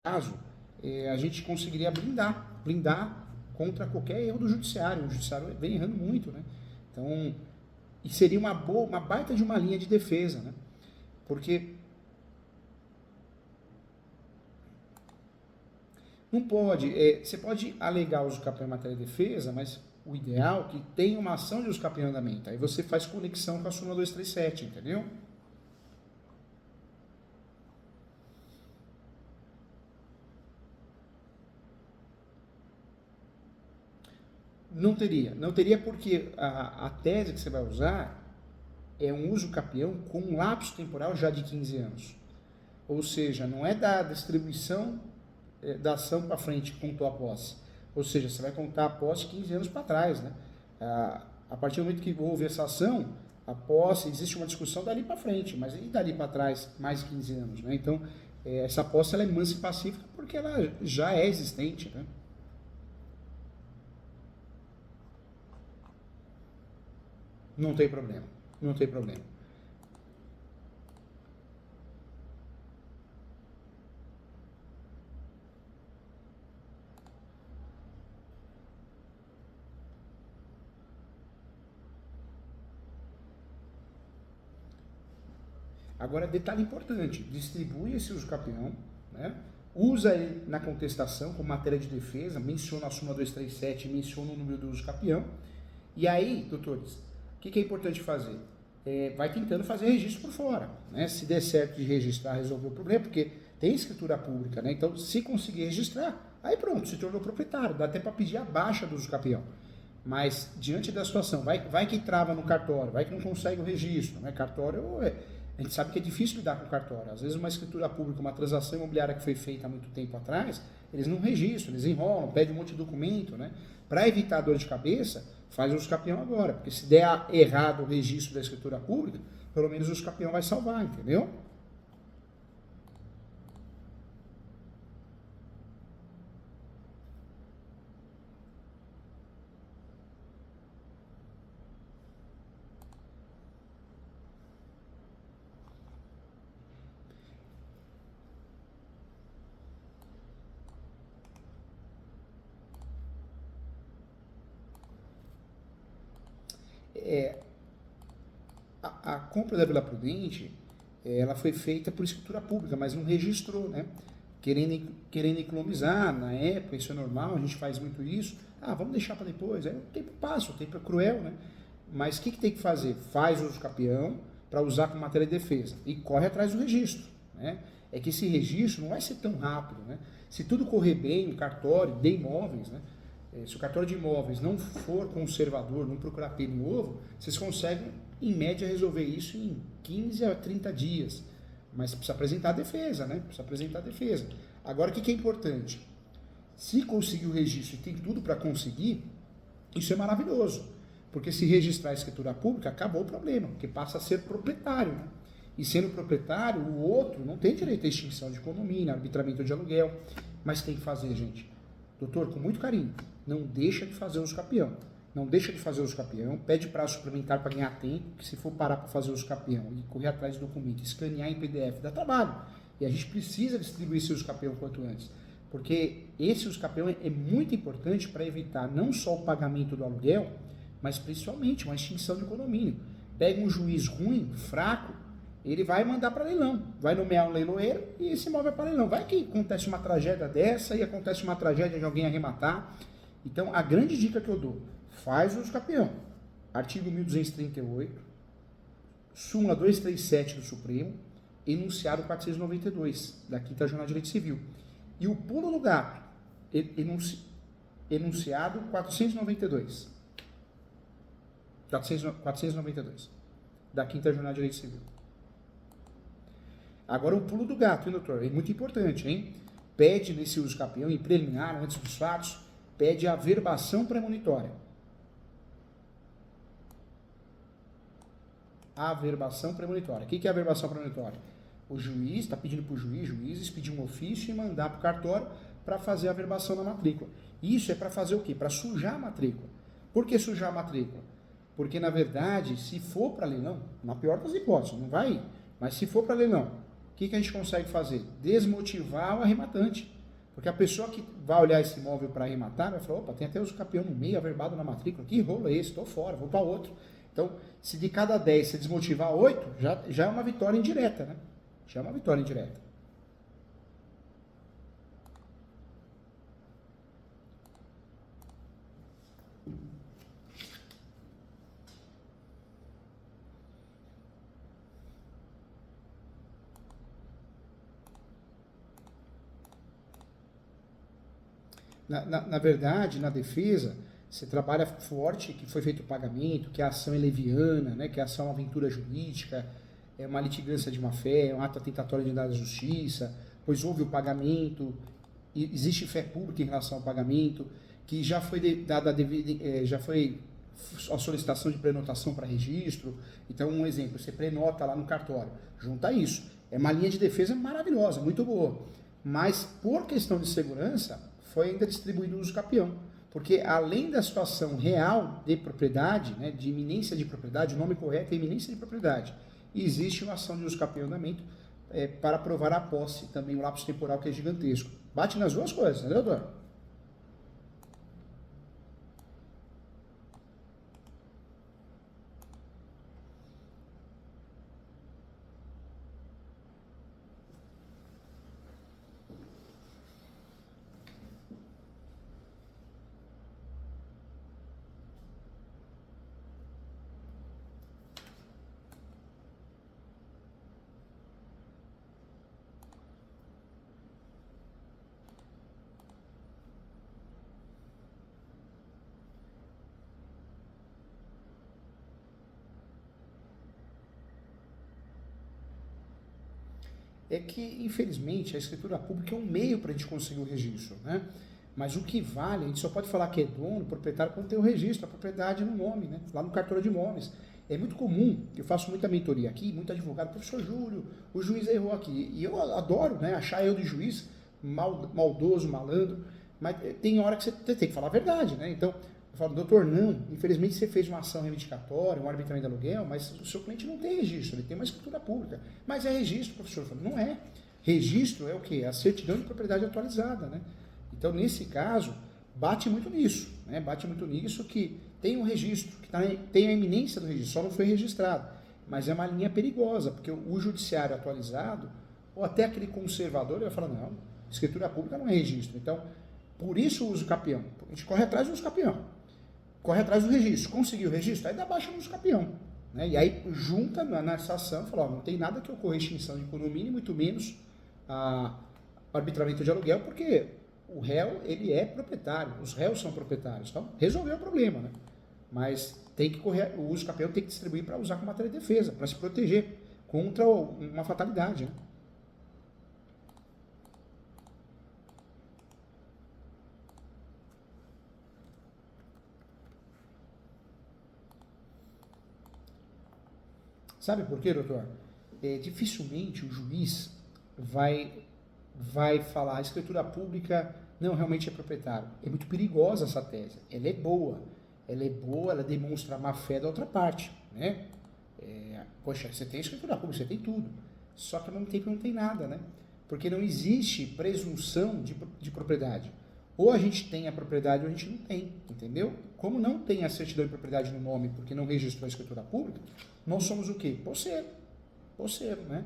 caso, a gente conseguiria blindar contra qualquer erro do judiciário. O judiciário vem errando muito, né? Então, e seria uma baita de uma linha de defesa, né? Porque não pode, você pode alegar uso capião em matéria de defesa, mas o ideal é que tenha uma ação de uso capião em andamento. Aí você faz conexão com a súmula 237, entendeu? Não teria porque a tese que você vai usar é um uso capião com um lapso temporal já de 15 anos. Ou seja, não é da distribuição da ação para frente que contou a posse. Ou seja, você vai contar a posse 15 anos para trás, né? A partir do momento que houve essa ação, a posse, existe uma discussão dali para frente, mas e dali para trás mais de 15 anos, né? Então, essa posse ela é mansa e pacífica porque ela já é existente, né? Não tem problema, não tem problema. Agora, detalhe importante, distribui esse uso capião, né? Usa ele na contestação como matéria de defesa, menciona a súmula 237, menciona o número do uso capião. E aí, doutores, o que é importante fazer? Vai tentando fazer registro por fora, né? Se der certo de registrar, resolver o problema, porque tem escritura pública, né? Então, se conseguir registrar, aí pronto, se tornou proprietário, dá até para pedir a baixa do uso capião. Mas, diante da situação, vai que trava no cartório, vai que não consegue o registro, né? Cartório, a gente sabe que é difícil lidar com cartório. Às vezes uma escritura pública, uma transação imobiliária que foi feita há muito tempo atrás, eles não registram, eles enrolam, pedem um monte de documento, né? Para evitar dor de cabeça, faz o uso capião agora, porque se der errado o registro da escritura pública, pelo menos o uso capião vai salvar, entendeu? A compra da Vila Prudente, ela foi feita por escritura pública, mas não registrou, né? Querendo economizar, na época, isso é normal, a gente faz muito isso. Ah, vamos deixar para depois. Aí o tempo passa, o tempo é cruel, né? Mas o que tem que fazer? Faz uso capião para usar como matéria de defesa e corre atrás do registro, né? É que esse registro não vai ser tão rápido, né? Se tudo correr bem, o cartório de imóveis, né? Se o cartório de imóveis não for conservador, não procurar pelo em ovo, vocês conseguem, em média, resolver isso em 15 a 30 dias. Mas precisa apresentar a defesa, né? Precisa apresentar a defesa. Agora, o que é importante? Se conseguir o registro e tem tudo para conseguir, isso é maravilhoso. Porque se registrar a escritura pública, acabou o problema, porque passa a ser proprietário, né? E sendo proprietário, o outro não tem direito à extinção de condomínio, arbitramento de aluguel. Mas tem que fazer, gente. Doutor, com muito carinho, não deixa de fazer uso capião. Não deixa de fazer uso capião, pede prazo suplementar para ganhar tempo, que se for parar para fazer uso capião e correr atrás do documento, escanear em PDF, dá trabalho. E a gente precisa distribuir esse uso capião quanto antes. Porque esse uso capião é muito importante para evitar não só o pagamento do aluguel, mas principalmente uma extinção de condomínio. Pega um juiz ruim, fraco, ele vai mandar para leilão, vai nomear um leiloeiro e esse imóvel é para leilão. Vai que acontece uma tragédia dessa e acontece uma tragédia de alguém arrematar. Então, a grande dica que eu dou, faz uso capião. Artigo 1238, súmula 237 do Supremo, enunciado 492 da Quinta Jornada de Direito Civil. E o pulo do gato, enunciado 492. 492 da Quinta Jornada de Direito Civil. Agora o pulo do gato, hein, doutor? É muito importante, hein? Pede nesse uso capião, em preliminar, antes dos fatos, pede a averbação premonitória. Averbação premonitória. O que é a averbação premonitória? O juiz está pedindo para o juiz pedir um ofício e mandar para o cartório para fazer a averbação na matrícula. Isso é para fazer o quê? Para sujar a matrícula. Por que sujar a matrícula? Porque, na verdade, se for para leilão, na pior das hipóteses, não vai ir, mas se for para leilão, o que a gente consegue fazer? Desmotivar o arrematante. Porque a pessoa que vai olhar esse imóvel para arrematar vai falar, opa, tem até usucapião no meio, averbado na matrícula, que rolo é esse? Estou fora, vou para outro. Então, se de cada 10 você desmotivar 8, já é uma vitória indireta, né? Já é uma vitória indireta. Na verdade, na defesa, você trabalha forte que foi feito o pagamento, que a ação é leviana, né, que a ação é uma aventura jurídica, é uma litigância de má-fé, é um ato atentatório de indade da justiça, pois houve o pagamento, existe fé pública em relação ao pagamento, que já foi dada já foi a solicitação de prenotação para registro. Então, um exemplo, você prenota lá no cartório, junta isso. É uma linha de defesa maravilhosa, muito boa. Mas, por questão de segurança, foi ainda distribuído o usucapião. Porque, além da situação real de propriedade, né, de iminência de propriedade, o nome correto é iminência de propriedade, existe uma ação de usucapião em andamento para provar a posse, também o lapso temporal que é gigantesco. Bate nas duas coisas, né, doutor? É que, infelizmente, a escritura pública é um meio para a gente conseguir o registro, né? Mas o que vale, a gente só pode falar que é dono, proprietário, quando tem o registro, a propriedade no nome, né? Lá no cartório de imóveis. É muito comum, eu faço muita mentoria aqui, muito advogado, professor Júlio, o juiz errou aqui. E eu adoro, né, achar eu de juiz maldoso, malandro, mas tem hora que você tem que falar a verdade, né? Então, eu falo, doutor, não, infelizmente você fez uma ação reivindicatória, um arbitramento de aluguel, mas o seu cliente não tem registro, ele tem uma escritura pública. Mas é registro, professor. Eu falo, não é. Registro é o quê? A certidão de propriedade atualizada, né? Então, nesse caso, bate muito nisso, né? Bate muito nisso que tem um registro, que tem a iminência do registro, só não foi registrado. Mas é uma linha perigosa, porque o judiciário atualizado, ou até aquele conservador, ele vai falar, não, escritura pública não é registro. Então, por isso o usucapião. A gente corre atrás do usucapião. Corre atrás do registro. Conseguiu o registro? Aí dá baixa no usucapião. Né? E aí junta nessa ação e fala, ó, não tem nada que ocorra extinção de condomínio, muito menos arbitramento de aluguel, porque o réu, ele é proprietário, os réus são proprietários. Então, resolveu o problema, né? Mas tem que correr, o usucapião tem que distribuir para usar como matéria de defesa, para se proteger contra uma fatalidade, né? Sabe por quê, doutor? Dificilmente o juiz vai falar a escritura pública não realmente é proprietário. É muito perigosa essa tese. Ela é boa. Ela demonstra a má-fé da outra parte, né? Poxa, você tem escritura pública, você tem tudo. Só que ao mesmo tempo não tem nada, né? Porque não existe presunção de propriedade. Ou a gente tem a propriedade ou a gente não tem, entendeu? Como não tem a certidão de propriedade no nome porque não registrou a escritura pública, nós somos o quê? Posseiro, né?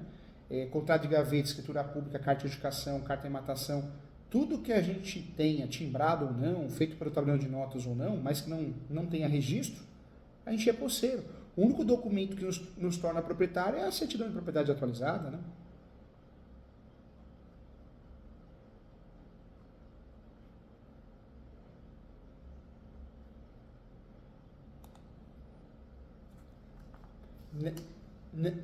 Contrato de gaveta, escritura pública, carta de educação, carta de matação, tudo que a gente tenha timbrado ou não, feito pelo tabelião de notas ou não, mas que não tenha registro, a gente é posseiro. O único documento que nos torna proprietário é a certidão de propriedade atualizada, né?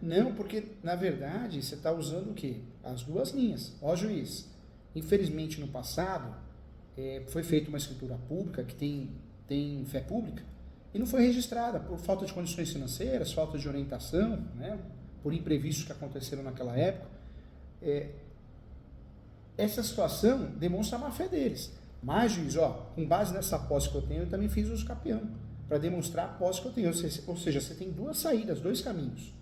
Não, porque na verdade você está usando o quê? As duas linhas. Ó, juiz, infelizmente no passado foi feita uma escritura pública que tem fé pública e não foi registrada por falta de condições financeiras, falta de orientação, né, por imprevistos que aconteceram naquela época. Essa situação demonstra a má fé deles. Mas, juiz, com base nessa posse que eu tenho, eu também fiz uso campeão para demonstrar a posse que eu tenho. Ou seja, você tem duas saídas, dois caminhos.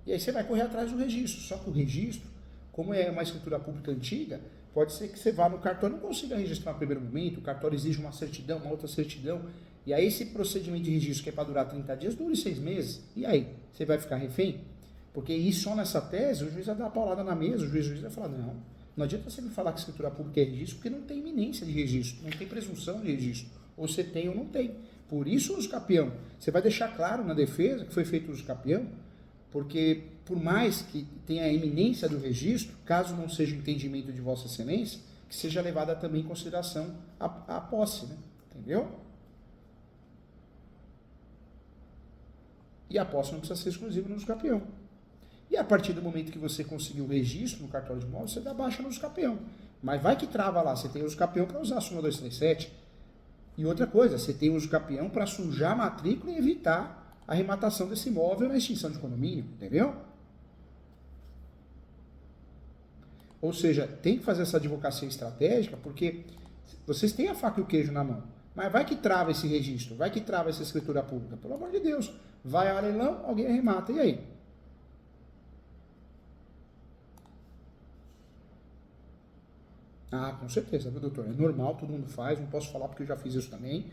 E aí você vai correr atrás do registro. Só que o registro, Como é uma escritura pública antiga, pode ser que você vá no cartório e não consiga registrar no primeiro momento, o cartório exige uma certidão, uma outra certidão, e aí esse procedimento de registro que é para durar 30 dias, dure 6 meses. E aí? Você vai ficar refém? Porque aí só nessa tese, o juiz vai dar uma paulada na mesa, o juiz vai falar, não adianta você me falar que escritura pública é registro, porque não tem iminência de registro, não tem presunção de registro. Ou você tem ou não tem. Por isso o uso capião. Você vai deixar claro na defesa que foi feito o uso capião, porque por mais que tenha a iminência do registro, caso não seja o entendimento de Vossa Excelência, que seja levada também em consideração a posse, né? Entendeu? E a posse não precisa ser exclusiva no uso capião. E a partir do momento que você conseguiu o registro no cartório de imóveis, você dá baixa no uso capião. Mas vai que trava lá, você tem uso capião para usar a súmula 237. E outra coisa, você tem uso capião para sujar a matrícula e evitar a arrematação desse imóvel na extinção de condomínio, entendeu? Ou seja, tem que fazer essa advocacia estratégica, porque vocês têm a faca e o queijo na mão. Mas vai que trava esse registro, vai que trava essa escritura pública, pelo amor de Deus. Vai a leilão, alguém arremata, e aí? Ah, com certeza, viu, doutor? É normal, todo mundo faz, não posso falar porque eu já fiz isso também.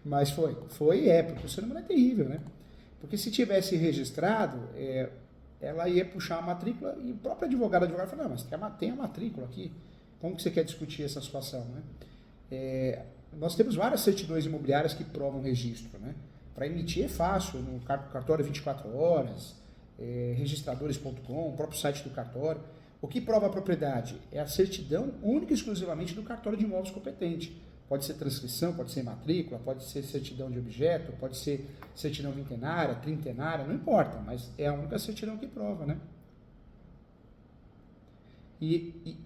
Mas foi e é, porque o ser humano é terrível, né? Porque se tivesse registrado, ela ia puxar a matrícula e o próprio advogado fala, não, mas tem a matrícula aqui, como que você quer discutir essa situação, né? Nós temos várias certidões imobiliárias que provam registro, né? Para emitir é fácil, no cartório 24 horas, registradores.com, o próprio site do cartório. O que prova a propriedade? É a certidão única e exclusivamente do cartório de imóveis competente. Pode ser transcrição, pode ser matrícula, pode ser certidão de objeto, pode ser certidão vintenária, trintenária, não importa, mas é a única certidão que prova, né? E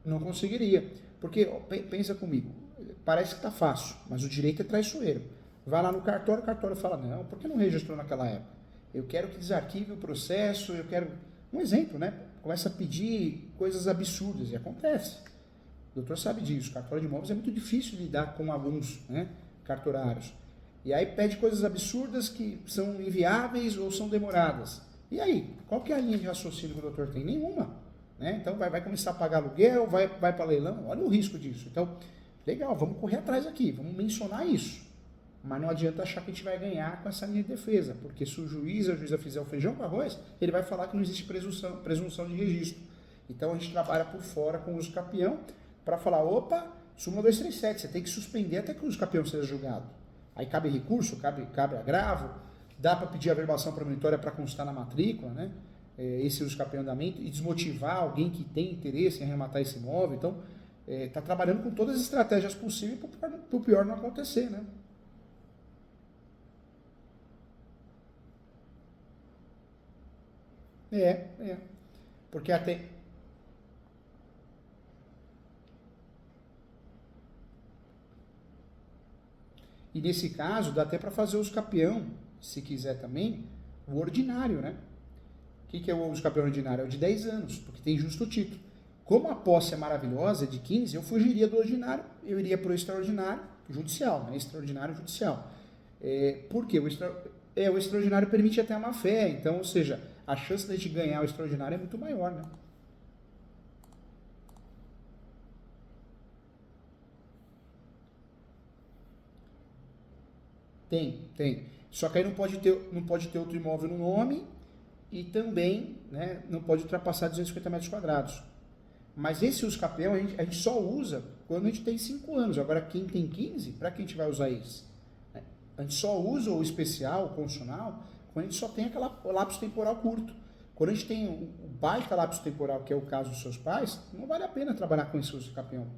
não conseguiria, porque pensa comigo, parece que está fácil, mas o direito é traiçoeiro. Vai lá no cartório, o cartório fala, não, por que não registrou naquela época? Eu quero que desarquive o processo, eu quero... Um exemplo, né? Começa a pedir coisas absurdas e acontece. O doutor sabe disso. Cartório de imóveis é muito difícil lidar com alguns, né, cartorários. E aí pede coisas absurdas que são inviáveis ou são demoradas. E aí? Qual que é a linha de raciocínio que o doutor tem? Nenhuma. Né? Então vai começar a pagar aluguel, vai para leilão. Olha o risco disso. Então, legal, vamos correr atrás aqui, vamos mencionar isso. Mas não adianta achar que a gente vai ganhar com essa linha de defesa, porque se a juíza fizer o feijão com arroz, ele vai falar que não existe presunção de registro. Então a gente trabalha por fora com o uso capião para falar, opa, súmula 237, você tem que suspender até que o uso capião seja julgado. Aí cabe recurso, cabe agravo, dá para pedir averbação premonitória para constar na matrícula, né? Esse uso capião andamento, e desmotivar alguém que tem interesse em arrematar esse imóvel. Então, está trabalhando com todas as estratégias possíveis para o pior não acontecer, né? Porque até... E nesse caso, dá até para fazer o uso capião, se quiser também, o ordinário, né? O que é o uso capião ordinário? É o de 10 anos, porque tem justo título. Como a posse é maravilhosa, é de 15, eu fugiria do ordinário, eu iria para o extraordinário judicial, né? Extraordinário judicial. Por quê? O extraordinário permite até a má-fé, então, ou seja, a chance de a gente ganhar o extraordinário é muito maior, né? Tem. Só que aí não pode ter outro imóvel no nome e também, né, não pode ultrapassar 250 metros quadrados. Mas esse uso capião a gente só usa quando a gente tem 5 anos. Agora, quem tem 15, para que a gente vai usar isso? A gente só usa o especial, o constitucional, quando a gente só tem aquele lapso temporal curto. Quando a gente tem o baita lapso temporal, que é o caso dos seus pais, não vale a pena trabalhar com esse uso capião.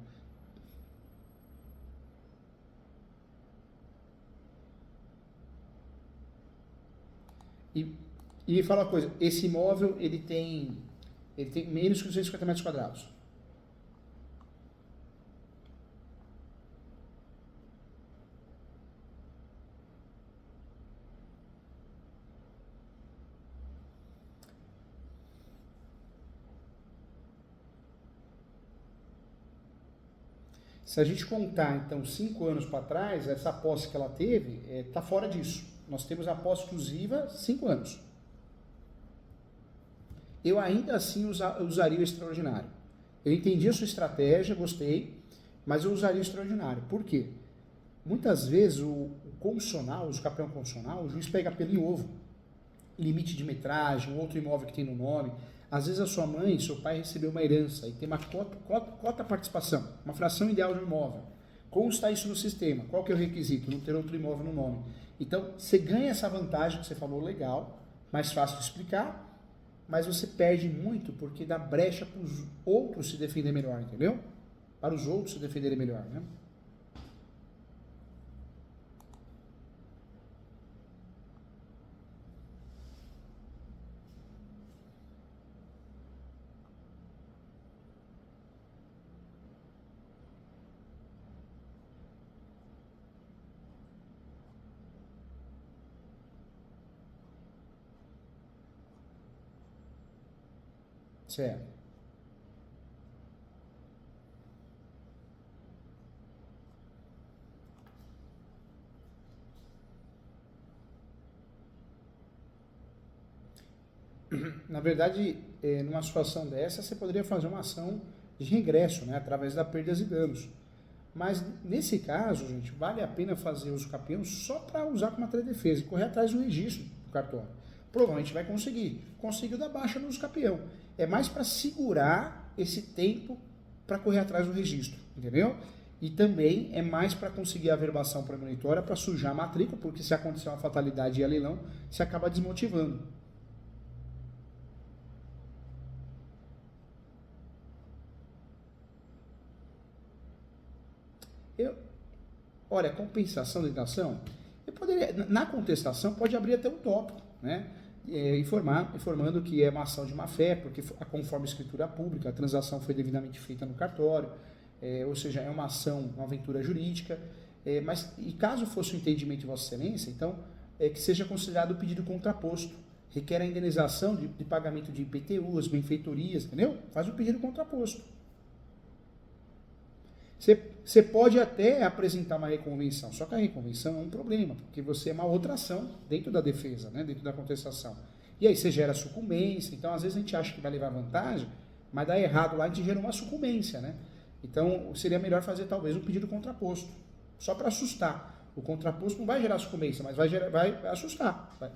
E me fala uma coisa, esse imóvel, ele tem menos que 250 metros quadrados. Se a gente contar, então, 5 anos para trás, essa posse que ela teve está fora disso. Nós temos a posse exclusiva 5 anos. eu ainda assim usaria o extraordinário. Eu entendi a sua estratégia, gostei, mas eu usaria o extraordinário. Por quê? Muitas vezes o condicional, o campeão condicional, o juiz pega pelo em ovo. Limite de metragem, outro imóvel que tem no nome. Às vezes a sua mãe, seu pai recebeu uma herança e tem uma cota participação, uma fração ideal de um imóvel. Como está isso no sistema? Qual que é o requisito? Não ter outro imóvel no nome. Então, você ganha essa vantagem que você falou, legal, mais fácil de explicar, mas você perde muito porque dá brecha para os outros se defender melhor, entendeu? Para os outros se defenderem melhor, né? Certo. Na verdade, numa situação dessa, você poderia fazer uma ação de regresso, né, através da perdas e danos. Mas nesse caso, gente, vale a pena fazer uso capião só para usar como matéria de defesa e correr atrás do registro do cartório. Provavelmente vai conseguir. Conseguiu dar baixa no uso capião. É mais para segurar esse tempo para correr atrás do registro, entendeu? E também é mais para conseguir a averbação premonitória para sujar a matrícula, porque se acontecer uma fatalidade e a leilão, você acaba desmotivando. Eu, Olha, compensação da indenização, eu poderia, na contestação pode abrir até um tópico, né? Informando que é uma ação de má-fé, porque conforme a escritura pública, a transação foi devidamente feita no cartório, ou seja, é uma ação, uma aventura jurídica, mas e caso fosse o entendimento de Vossa Excelência, então, que seja considerado o pedido contraposto, requer a indenização de pagamento de IPTUs, benfeitorias, entendeu? Faz o pedido contraposto. Você pode até apresentar uma reconvenção, só que a reconvenção é um problema, porque você é uma outra ação dentro da defesa, né, dentro da contestação. E aí você gera sucumbência, então às vezes a gente acha que vai levar vantagem, mas dá errado lá, a gente gera uma sucumbência, né? Então seria melhor fazer talvez um pedido contraposto, só para assustar. O contraposto não vai gerar sucumbência, mas vai assustar. Vai.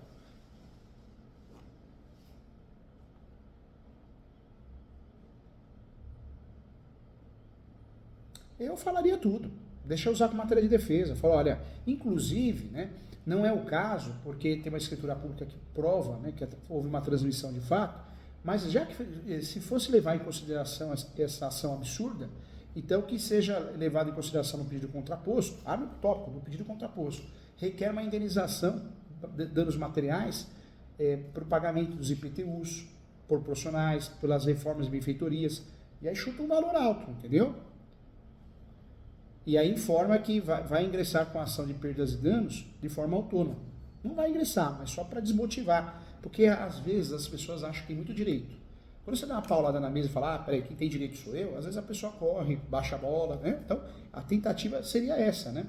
Eu falaria tudo. Deixa eu usar como matéria de defesa. Fala, olha, inclusive, né, não é o caso, porque tem uma escritura pública que prova, né, que houve uma transmissão de fato, mas já que se fosse levar em consideração essa ação absurda, então que seja levado em consideração no pedido contraposto, abre o tópico do pedido contraposto, requer uma indenização de danos materiais para o pagamento dos IPTUs proporcionais, pelas reformas e benfeitorias, e aí chuta um valor alto, entendeu? E aí informa que vai ingressar com a ação de perdas e danos de forma autônoma. Não vai ingressar, mas só para desmotivar. Porque às vezes as pessoas acham que tem muito direito. Quando você dá uma paulada na mesa e fala, peraí, quem tem direito sou eu, às vezes a pessoa corre, baixa a bola, né? Então, a tentativa seria essa, né?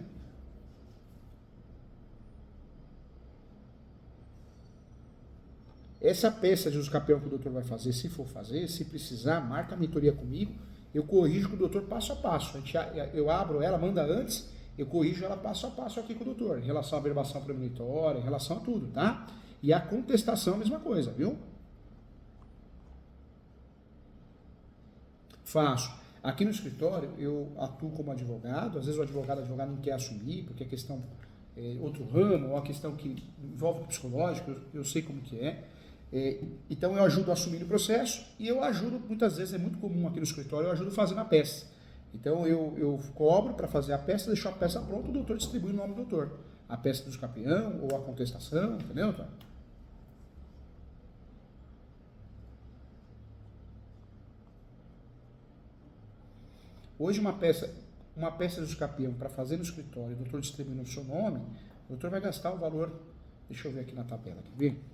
Essa peça de uso capião que o doutor vai fazer, se for fazer, se precisar, marca a mentoria comigo, eu corrijo com o doutor passo a passo. Eu abro ela, manda antes, eu corrijo ela passo a passo aqui com o doutor, em relação à averbação premonitória, em relação a tudo, tá? E a contestação, a mesma coisa, viu? Faço. Aqui no escritório, eu atuo como advogado, às vezes o advogado não quer assumir, porque a questão é outro ramo, ou a questão que envolve o psicológico, eu sei como que é. Então eu ajudo a assumir o processo e eu ajudo, muitas vezes é muito comum aqui no escritório, eu ajudo fazendo a peça. Então eu cobro para fazer a peça, deixo a peça pronta, o doutor distribui o nome do doutor. A peça do campeão ou a contestação, entendeu, Antônio? Hoje uma peça do campeão para fazer no escritório, o doutor distribuindo o seu nome, o doutor vai gastar o valor, deixa eu ver aqui na tabela, quer ver?